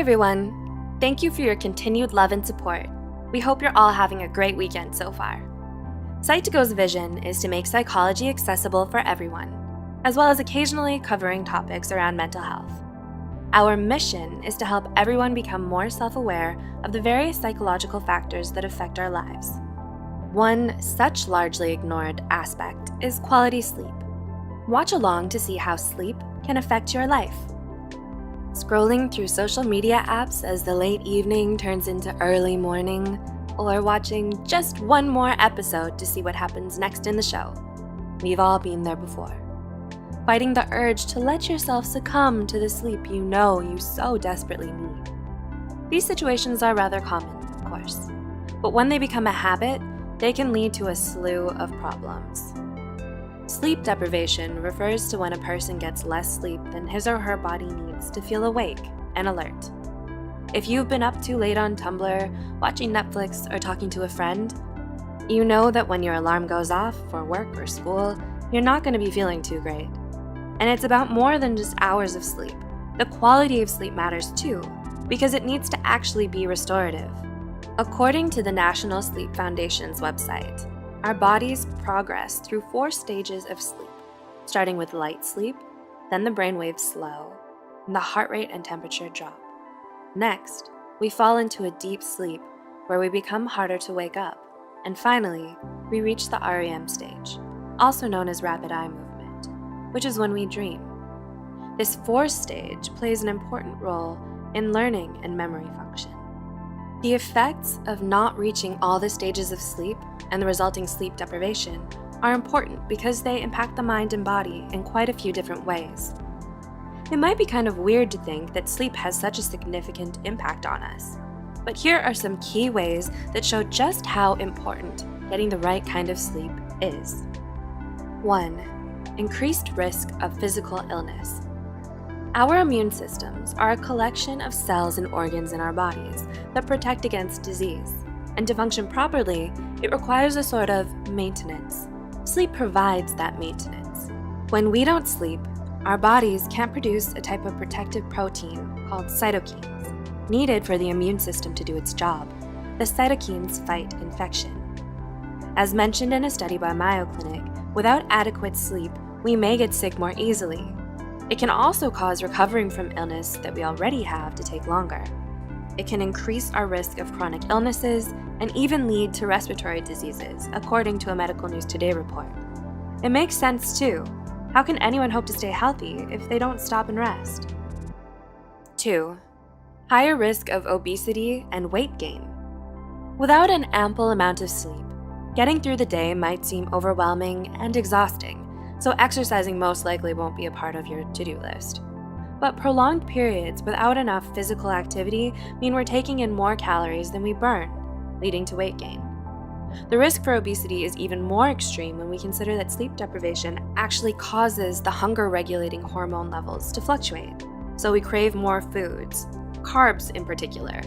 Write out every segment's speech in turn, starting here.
everyone! Thank you for your continued love and support. We hope you're all having a great weekend so far. Psych2Go's vision is to make psychology accessible for everyone, as well as occasionally covering topics around mental health. Our mission is to help everyone become more self-aware of the various psychological factors that affect our lives. One such largely ignored aspect is quality sleep. Watch along to see how sleep can affect your life. Scrolling through social media apps as the late evening turns into early morning, or watching just one more episode to see what happens next in the show. We've all been there before. Fighting the urge to let yourself succumb to the sleep you know you so desperately need. These situations are rather common, of course, but when they become a habit, they can lead to a slew of problems. Sleep deprivation refers to when a person gets less sleep than his or her body needs to feel awake and alert. If you've been up too late on Tumblr, watching Netflix, or talking to a friend, you know that when your alarm goes off for work or school, you're not going to be feeling too great. And it's about more than just hours of sleep. The quality of sleep matters too, because it needs to actually be restorative. According to the National Sleep Foundation's website, our bodies progress through 4 stages of sleep, starting with light sleep, then the brainwaves slow, and the heart rate and temperature drop. Next, we fall into a deep sleep where we become harder to wake up, and finally, we reach the REM stage, also known as rapid eye movement, which is when we dream. This 4th stage plays an important role in learning and memory function. The effects of not reaching all the stages of sleep and the resulting sleep deprivation are important because they impact the mind and body in quite a few different ways. It might be kind of weird to think that sleep has such a significant impact on us, but here are some key ways that show just how important getting the right kind of sleep is. 1. Increased risk of physical illness. Our immune systems are a collection of cells and organs in our bodies that protect against disease, and to function properly, it requires a sort of maintenance. Sleep provides that maintenance. When we don't sleep, our bodies can't produce a type of protective protein called cytokines, needed for the immune system to do its job. The cytokines fight infection. As mentioned in a study by Mayo Clinic, without adequate sleep, we may get sick more easily. It can also cause recovering from illness that we already have to take longer. It can increase our risk of chronic illnesses and even lead to respiratory diseases, according to a Medical News Today report. It makes sense too. How can anyone hope to stay healthy if they don't stop and rest? 2. Higher risk of obesity and weight gain. Without an ample amount of sleep, getting through the day might seem overwhelming and exhausting, so exercising most likely won't be a part of your to-do list. But prolonged periods without enough physical activity mean we're taking in more calories than we burn, leading to weight gain. The risk for obesity is even more extreme when we consider that sleep deprivation actually causes the hunger-regulating hormone levels to fluctuate, so we crave more foods, carbs in particular.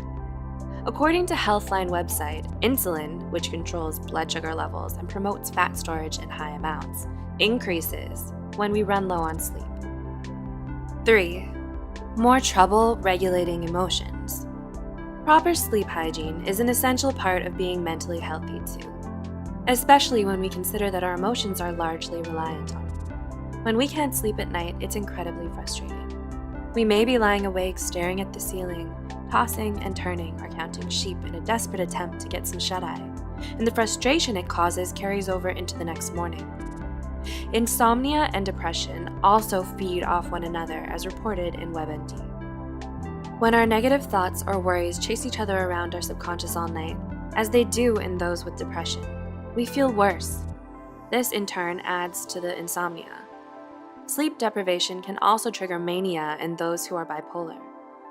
According to Healthline website, insulin, which controls blood sugar levels and promotes fat storage in high amounts, increases when we run low on sleep. 3. More trouble regulating emotions. Proper sleep hygiene is an essential part of being mentally healthy too, especially when we consider that our emotions are largely reliant on it. When we can't sleep at night, it's incredibly frustrating. We may be lying awake staring at the ceiling, tossing and turning or counting sheep in a desperate attempt to get some shut-eye, and the frustration it causes carries over into the next morning. Insomnia and depression also feed off one another, as reported in WebMD. When our negative thoughts or worries chase each other around our subconscious all night, as they do in those with depression, we feel worse. This in turn adds to the insomnia. Sleep deprivation can also trigger mania in those who are bipolar.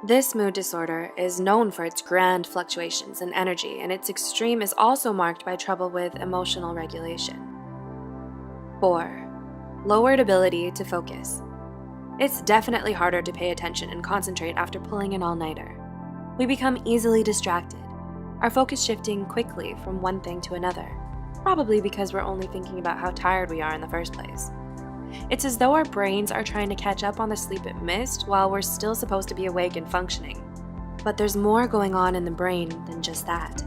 This mood disorder is known for its grand fluctuations in energy, and its extreme is also marked by trouble with emotional regulation. 4. Lowered ability to focus. It's definitely harder to pay attention and concentrate after pulling an all-nighter. We become easily distracted, our focus shifting quickly from one thing to another, probably because we're only thinking about how tired we are in the first place. It's as though our brains are trying to catch up on the sleep it missed while we're still supposed to be awake and functioning. But there's more going on in the brain than just that.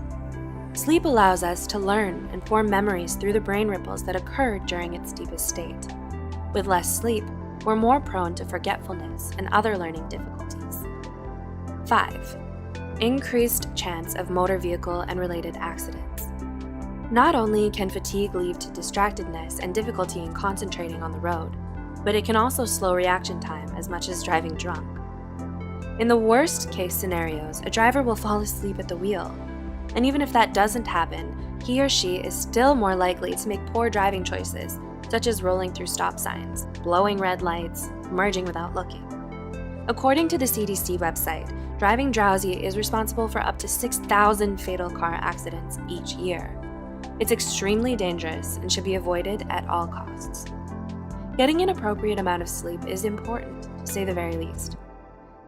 Sleep allows us to learn and form memories through the brain ripples that occur during its deepest state. With less sleep, we're more prone to forgetfulness and other learning difficulties. 5. Increased chance of motor vehicle and related accidents. Not only can fatigue lead to distractedness and difficulty in concentrating on the road, but it can also slow reaction time as much as driving drunk. In the worst case scenarios, a driver will fall asleep at the wheel. And even if that doesn't happen, he or she is still more likely to make poor driving choices, such as rolling through stop signs, blowing red lights, merging without looking. According to the CDC website, driving drowsy is responsible for up to 6,000 fatal car accidents each year. It's extremely dangerous and should be avoided at all costs. Getting an appropriate amount of sleep is important, to say the very least.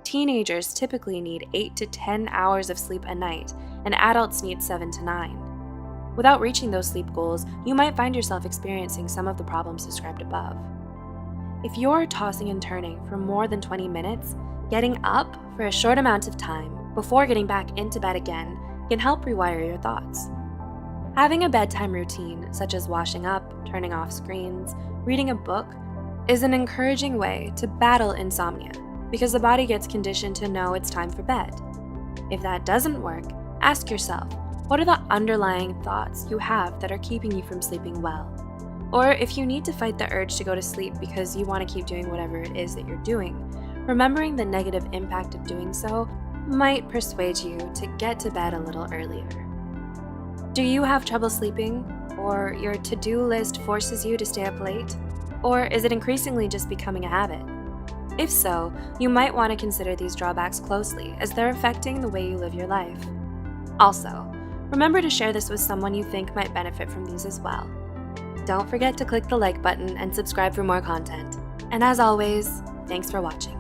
Teenagers typically need 8 to 10 hours of sleep a night, and adults need 7 to 9. Without reaching those sleep goals, you might find yourself experiencing some of the problems described above. If you're tossing and turning for more than 20 minutes, getting up for a short amount of time before getting back into bed again can help rewire your thoughts. Having a bedtime routine, such as washing up, turning off screens, reading a book, is an encouraging way to battle insomnia, because the body gets conditioned to know it's time for bed. If that doesn't work, ask yourself, what are the underlying thoughts you have that are keeping you from sleeping well? Or if you need to fight the urge to go to sleep because you want to keep doing whatever it is that you're doing, remembering the negative impact of doing so might persuade you to get to bed a little earlier. Do you have trouble sleeping? Or your to-do list forces you to stay up late? Or is it increasingly just becoming a habit? If so, you might want to consider these drawbacks closely, as they're affecting the way you live your life. Also, remember to share this with someone you think might benefit from these as well. Don't forget to click the like button and subscribe for more content. And as always, thanks for watching.